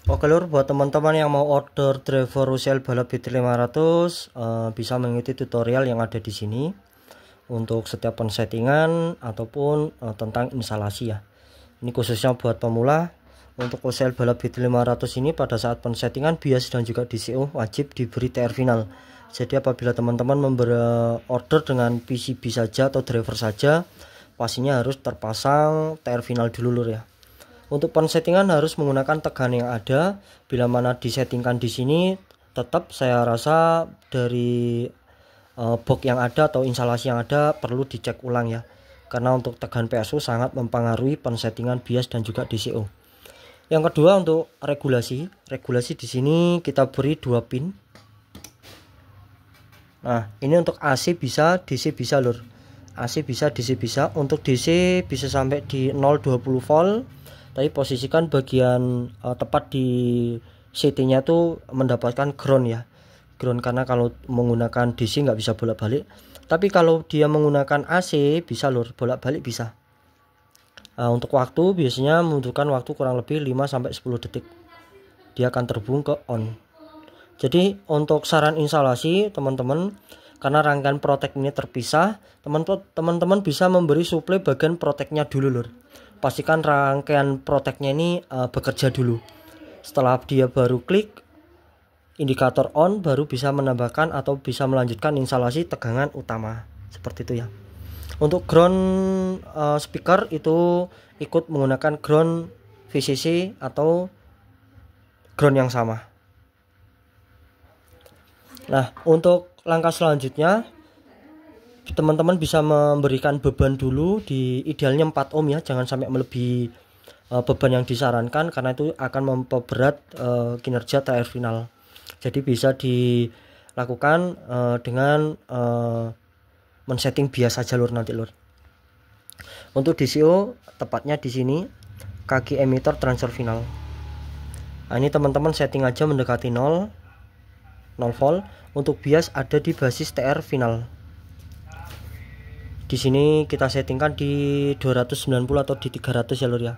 Oke lur, buat teman-teman yang mau order driver Rusel balap BT500 bisa mengikuti tutorial yang ada di sini untuk setiap pensettingan ataupun tentang instalasi ya. Ini khususnya buat pemula. Untuk Rusel balap BT500 ini pada saat pensettingan bias dan juga DCO wajib diberi TR final. Jadi apabila teman-teman memberi order dengan PCB saja atau driver saja, pastinya harus terpasang TR final dulu lur ya. Untuk pensettingan harus menggunakan tegangan yang ada. Bila mana disettingkan di sini, tetap saya rasa dari box yang ada atau instalasi yang ada perlu dicek ulang ya. Karena untuk tegangan PSU sangat mempengaruhi pensettingan bias dan juga DCO. Yang kedua untuk regulasi di sini kita beri 2 pin. Nah, ini untuk AC bisa, DC bisa lur. AC bisa, DC bisa. Untuk DC bisa sampai di 020 volt. Tapi posisikan bagian tepat di CT nya tuh mendapatkan ground ya, ground, karena kalau menggunakan DC nggak bisa bolak-balik. Tapi kalau dia menggunakan AC bisa lur, bolak-balik bisa. Untuk waktu biasanya membutuhkan waktu kurang lebih 5-10 detik dia akan terhubung ke on. Jadi untuk saran instalasi teman-teman, karena rangkaian protek ini terpisah, teman-teman bisa memberi suplai bagian proteknya dulu lur. Pastikan rangkaian proteknya ini bekerja dulu. Setelah dia baru klik indikator on, baru bisa menambahkan atau bisa melanjutkan instalasi tegangan utama seperti itu ya. Untuk ground speaker itu ikut menggunakan ground VCC atau ground yang sama. Nah, untuk langkah selanjutnya teman-teman bisa memberikan beban dulu, di idealnya 4 ohm ya, jangan sampai melebihi beban yang disarankan karena itu akan memperberat kinerja TR final. Jadi bisa dilakukan dengan men-setting bias saja lur nanti lur. Untuk DCO tepatnya di sini kaki emitter transfer final. Nah, ini teman-teman setting aja mendekati 0 volt. Untuk bias ada di basis TR final. Di sini kita settingkan di 290 atau di 300 ya lur ya.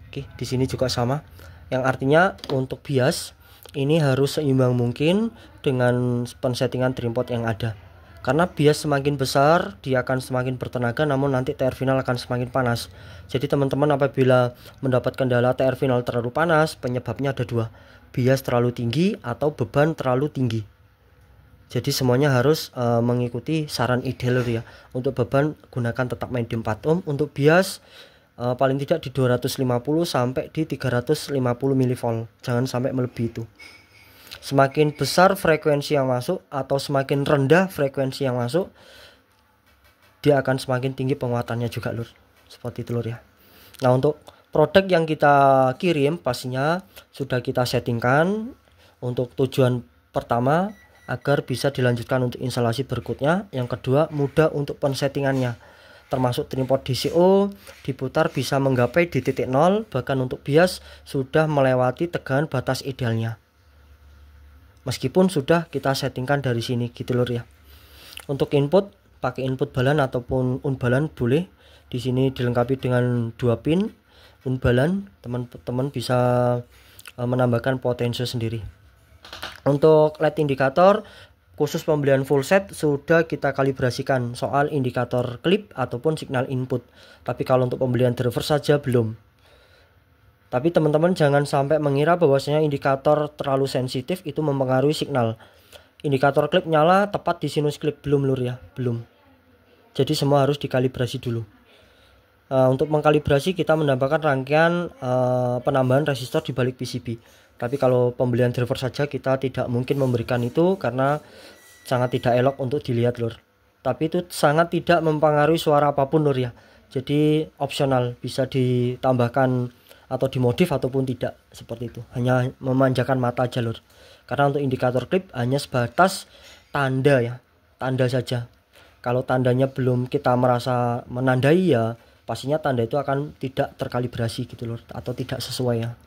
Oke, di sini juga sama. Yang artinya untuk bias ini harus seimbang mungkin dengan pensettingan trimpot yang ada. Karena bias semakin besar dia akan semakin bertenaga, namun nanti TR final akan semakin panas. Jadi teman-teman apabila mendapat kendala TR final terlalu panas, penyebabnya ada 2. Bias terlalu tinggi atau beban terlalu tinggi. Jadi semuanya harus mengikuti saran ideal ya. Untuk beban gunakan tetap main di 4 ohm. Untuk bias paling tidak di 250 sampai di 350 mV. Jangan sampai melebihi itu. Semakin besar frekuensi yang masuk atau semakin rendah frekuensi yang masuk, dia akan semakin tinggi penguatannya juga lur. Seperti itu lur ya. Nah, untuk produk yang kita kirim pastinya sudah kita settingkan untuk tujuan pertama agar bisa dilanjutkan untuk instalasi berikutnya. Yang kedua, mudah untuk pensettingannya, termasuk tripod DCO diputar bisa menggapai di titik 0, bahkan untuk bias sudah melewati tegangan batas idealnya meskipun sudah kita settingkan dari sini gitu lur ya. Untuk input pakai input balan ataupun unbalan boleh. Di sini dilengkapi dengan 2 pin unbalan, teman-teman bisa menambahkan potensio sendiri. Untuk LED indikator khusus pembelian full set sudah kita kalibrasikan soal indikator klip ataupun signal input. Tapi kalau untuk pembelian driver saja belum. Tapi teman-teman jangan sampai mengira bahwasanya indikator terlalu sensitif itu mempengaruhi signal. Indikator klip nyala tepat di sinus klip belum lur ya, belum. Jadi semua harus dikalibrasi dulu. Untuk mengkalibrasi kita menambahkan rangkaian penambahan resistor di balik PCB. Tapi kalau pembelian driver saja kita tidak mungkin memberikan itu karena sangat tidak elok untuk dilihat lur. Tapi itu sangat tidak mempengaruhi suara apapun lur ya. Jadi opsional, bisa ditambahkan atau dimodif ataupun tidak, seperti itu. Hanya memanjakan mata aja lur. Karena untuk indikator klip hanya sebatas tanda ya, tanda saja. Kalau tandanya belum kita merasa menandai ya pastinya tanda itu akan tidak terkalibrasi gitu lur, atau tidak sesuai ya.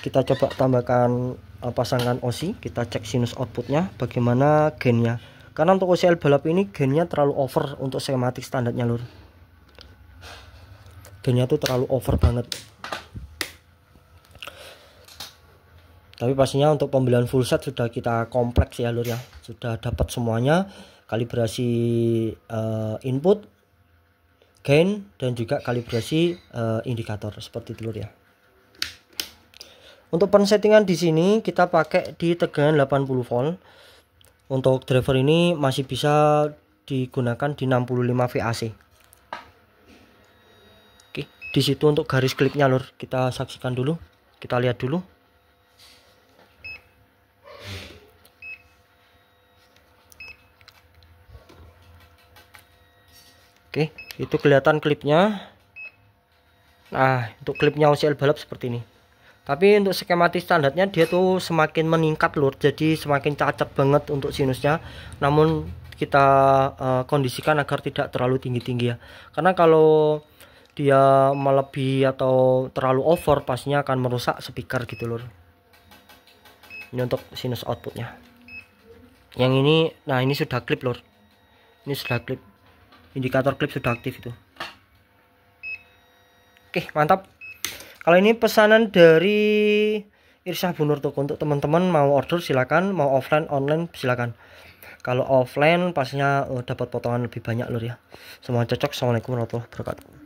Kita coba tambahkan pasangkan OSI, kita cek sinus outputnya bagaimana gainnya. Karena untuk OCL balap ini gainnya terlalu over untuk skematik standarnya lur. Gainnya tuh terlalu over banget. Tapi pastinya untuk pembelian full set sudah kita kompleks ya lur ya, sudah dapat semuanya, kalibrasi input, gain, dan juga kalibrasi indikator seperti itu lur ya. Untuk pensettingan di sini kita pakai di tegangan 80 volt. Untuk driver ini masih bisa digunakan di 65 VAC. Oke, di situ untuk garis klipnya lur, kita saksikan dulu, kita lihat dulu. Oke, itu kelihatan klipnya. Nah, untuk klipnya OCL balap seperti ini. Tapi untuk skematis standarnya dia tuh semakin meningkat lur, jadi semakin cacat banget untuk sinusnya. Namun kita kondisikan agar tidak terlalu tinggi-tinggi ya. Karena kalau dia melebihi atau terlalu over pastinya akan merusak speaker gitu lur. Ini untuk sinus outputnya. Yang ini, nah ini sudah klip lur. Ini sudah klip. Indikator klip sudah aktif itu. Oke, mantap. Kalau ini pesanan dari Irsyah Bunur Toko, untuk teman-teman mau order silakan, mau offline online silakan. Kalau offline pastinya dapat potongan lebih banyak lur ya. Semua cocok. Assalamualaikum warahmatullahi wabarakatuh.